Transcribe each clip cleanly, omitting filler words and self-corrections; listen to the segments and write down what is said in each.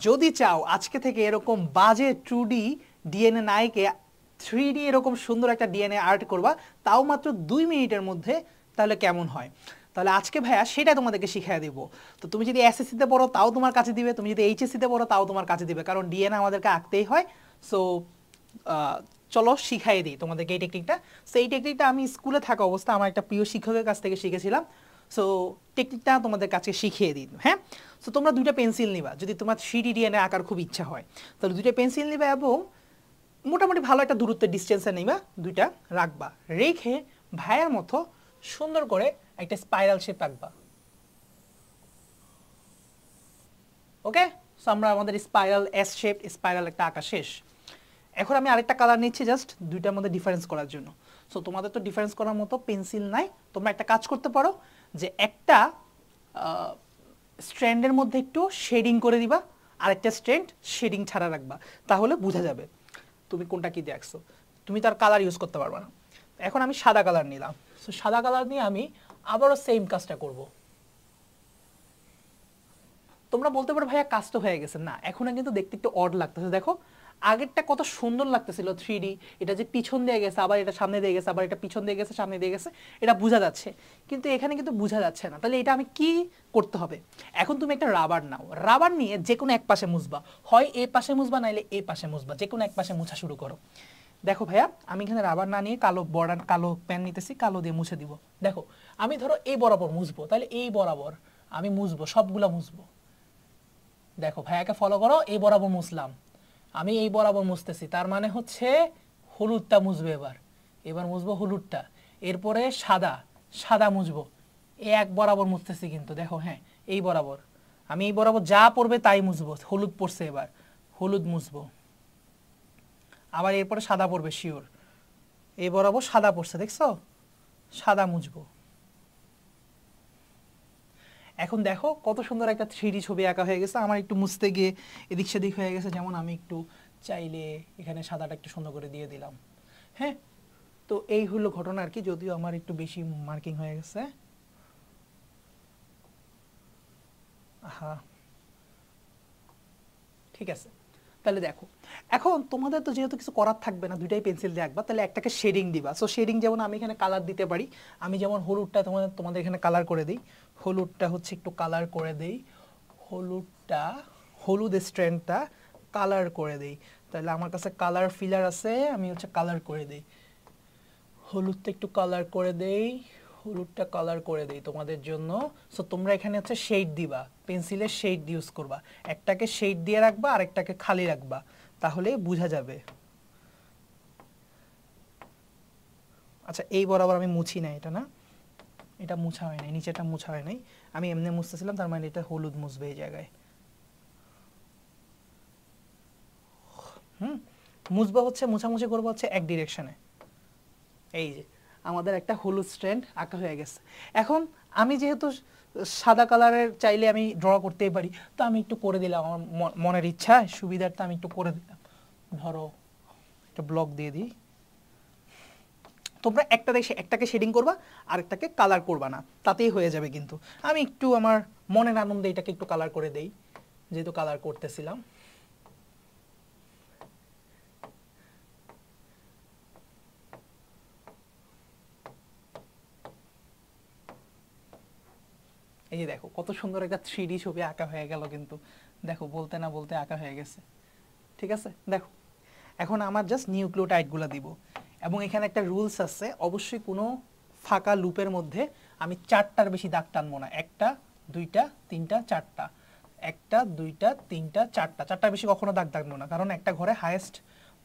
যদি চাও আজকে থেকে এরকম বাজে 2D ডিএনএ নাইকে 3D এরকম সুন্দর একটা ডিএনএ আর্ট করবা, তাও মাত্র 2 মিনিটের মধ্যে, তাহলে কেমন হয়? তাহলে আজকে ভাইয়া সেটা তোমাদেরকে শিখিয়ে দিব। তো তুমি যদি এসএসসিতে পড়ো তাও তোমার কাছে দিবে, তুমি যদি এইচএসসিতে পড়ো তাও তোমার কাছে দিবে, কারণ ডিএনএ আমাদেরকে আঁকতেই হয়। সো চলো শিখাই দিই তোমাদেরকে এই টেকনিকটা। সো এই টেকনিকটা আমি স্কুলে থাকা অবস্থা আমার একটা প্রিয় শিক্ষকের কাছ থেকে শিখেছিলাম। সো টেকনিকটা তোমাদের কাছে শিখিয়ে দিই। হ্যাঁ, সো তোমরা দুইটা পেন্সিল নিবা, যদি তোমার 3D ডিএনএ আঁকার খুব ইচ্ছা হয় তাহলে দুইটা পেন্সিল নিবা এবং মোটামুটি ভালো একটা দূরত্বের ডিস্টেন্সে নিবা, দুইটা রাখবা, রেখে ভাইয়ের মতো সুন্দর করে একটা স্পাইরাল শেপ আঁকবা। ওকে, সো আমরা আমাদের স্পাইরাল এস শেপ স্পাইরাল একটা আঁকা শেষ। এখন আমি আরেকটা কালার নিচ্ছি জাস্ট দুইটার মধ্যে ডিফারেন্স করার জন্য। সো তোমাদের তো ডিফারেন্স করার মতো পেন্সিল নাই, তোমরা একটা কাজ করতে পারো যে একটা স্ট্র্যান্ডের মধ্যে একটু শেডিং করে দিবা, আরেকটা স্ট্র্যান্ড শেডিং ছাড়া রাখবা, তাহলে বোঝা যাবে তুমি কোনটা কি দেখছো। তুমি তার কালার ইউজ করতে পারবা না। এখন আমি সাদা কালার নিলাম। সো সাদা কালার নিয়ে আমি আবারও সেম কাজটা করব। তোমরা বলতে পারো ভাইয়া কাজ তো হয়ে গেছে, না এখনো কিন্তু দেখতে একটু অড লাগতেছে। দেখো আগেরটা কত সুন্দর লাগতেছিল 3D, এটা যে পিছন দিয়ে গেছে আবার এটা সামনে দিয়ে গেছে আবার এটা পিছন দিয়ে গেছে সামনে দিয়ে গেছে, এটা বোঝা যাচ্ছে, কিন্তু এখানে কিন্তু বোঝা যাচ্ছে না। তাহলে এটা আমি কি করতে হবে? এখন তুমি একটা রাবার নাও, রাবার নিয়ে যে কোনো এক পাশে মুছবা, হয় এ পাশে মুছবা নাইলে এ পাশে মুছবা, যে কোনো এক পাশে মুছা শুরু করো। দেখো ভাইয়া আমি এখানে রাবার না নিয়ে কালো বর্ডার কালো পেন নিতেছি, কালো দিয়ে মুছে দিব। দেখো আমি ধরো এই বরাবর মুছবো, তাহলে এই বরাবর আমি মুছবো, সবগুলা মুছবো। দেখো ভাইয়াকে ফলো করো, এই বরাবর মুছলাম, আমি এই বরাবর মুছতেছি, তার মানে হচ্ছে হলুদটা মুছবে এবার, এবার মুছবো হলুদটা, এরপরে সাদা, সাদা মুছবো, এই এক বরাবর মুছতেছি কিন্তু দেখো, হ্যাঁ এই বরাবর, আমি এই বরাবর যা পড়বে তাই মুছবো, হলুদ পড়ছে এবার হলুদ মুছবো, আবার এরপরে সাদা পড়বে শিওর, এই বরাবর সাদা পড়ছে দেখছো, সাদা মুছবো। এখন দেখো কত সুন্দর একটা 3D ছবি আঁকা হয়ে গেছে। আমার একটু মুছতে গিয়ে এদিক সেদিক হয়ে গেছে, যেমন আমি একটু চাইলে এখানে সাদাটা একটু সুন্দর করে দিয়ে দিলাম। হ্যাঁ, তো এই হলো ঘটনা আর কি, যদিও আমার একটু বেশি মার্কিং হয়ে গেছে। হ্যাঁ ঠিক আছে, তাহলে দেখো এখন তোমাদের তো যেহেতু কিছু করার থাকবে না, দুইটাই পেন্সিল দিয়ে আঁকবা, তাহলে একটাকে শেডিং দিবা। সো শেডিং যেমন আমি এখানে কালার দিতে পারি, আমি যেমন হলুদটা তোমাদের এখানে কালার করে দিই, হলুদটা হচ্ছে একটু কালার করে দেই, হলুদটা হলুদ স্ট্র্যান্ডটা কালার করে দেই, তাহলে আমার কাছে কালার ফিলার আছে, আমি হচ্ছে কালার করে দেই, হলুদটা একটু কালার করে দেই, হলুদটা কালার করে দেই তোমাদের জন্য। সো তোমরা এখানে হচ্ছে শেড দিবা, পেন্সিলের শেড ইউজ করবা, একটাকে শেড দিয়ে রাখবা আর একটাকে খালি রাখবা, তাহলে বোঝা যাবে। আচ্ছা এই বরাবর আমি মুছি না, এটা না, এটা মুছা হয় নাই, নিচেটা মুছা হয় নাই, আমি এমনি মুছতেছিলাম, তার মানে এটা হলুদ মুছবে এই জায়গায়। মুছবা হচ্ছে মুছামুছি করবো হচ্ছে এক ডিরেকশনে। এই যে আমাদের একটা হলুদ স্ট্র্যান্ড আঁকা হয়ে গেছে। এখন আমি যেহেতু সাদা কালারের চাইলে আমি ড্র করতেই পারি, তো আমি একটু করে দিলাম আমার মনের ইচ্ছা সুবিধার্থে, আমি একটু করে দিলাম। ধরো একটা ব্লক দিয়ে দিই, তোমরা একটাকে শেডিং করবা আর একটাকে কালার করবা না, তাতেই হয়ে যাবে। কিন্তু আমি একটু আমার মনের আনন্দে এটাকে একটু কালার করে দেই, যেহেতু কালার করতেছিলাম। এই যে দেখো কত সুন্দর একটা 3D ছবি আঁকা হয়ে গেল, কিন্তু দেখো বলতে না বলতে আঁকা হয়ে গেছে। ঠিক আছে, দেখো এখন আমার জাস্ট নিউক্লিওটাইডগুলো দিব, এবং এখানে একটা রুলস আছে, অবশ্যই কোনো ফাঁকা লুপের মধ্যে আমি 4টার বেশি দাগ টানবো না, 1টা 2টা 3টা 4টা, 1টা 2টা 3টা 4টা, 4টার বেশি কখনো দাগ টানবো না, কারণ একটা ঘরে হায়েস্ট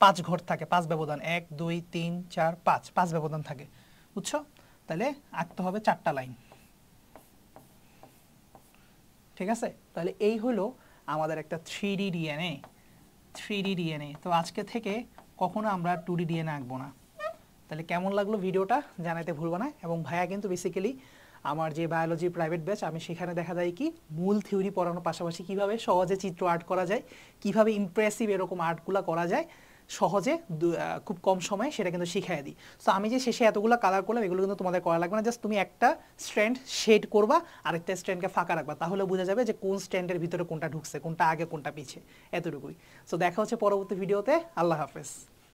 5 ঘর থাকে, 5 ব্যবধান, 1 2 3 4 5, 5 ব্যবধান থাকে, বুঝছো? তাহলে আঁকতে হবে 4টা লাইন। ঠিক আছে, তাহলে এই হলো আমাদের একটা 3D ডিএনএ। 3D ডিএনএ, তো আজকে থেকে কখনো আমরা 2D ডিএনএ আঁকবো না। তাহলে কেমন লাগলো ভিডিওটা জানাতে ভুলবো না। এবং ভাইয়া কিন্তু বেসিক্যালি আমার যে বায়োলজি প্রাইভেট ব্যাচ, আমি সেখানে দেখা যায় কি মূল থিওরি পড়ানোর পাশাপাশি কিভাবে সহজে চিত্র আর্ট করা যায়, কিভাবে ইমপ্রেসিভ এরকম আর্টগুলো করা যায়, সহজে খুব কম সময়ে সেটা কিন্তু শিখিয়ে দিই। সো আমি যে শেষে এতগুলো কালার করলাম এগুলো কিন্তু তোমাদের করা লাগবে না, জাস্ট তুমি একটা স্ট্র্যান্ড শেড করবা আর একটা স্ট্র্যান্ডকে ফাঁকা রাখবা, তাহলে বোঝা যাবে যে কোন স্ট্র্যান্ডের ভিতরে কোনটা ঢুকছে, কোনটা আগে কোনটা পিছে, এতটুকুই। সো দেখা হচ্ছে পরবর্তী ভিডিওতে। আল্লাহ হাফেজ।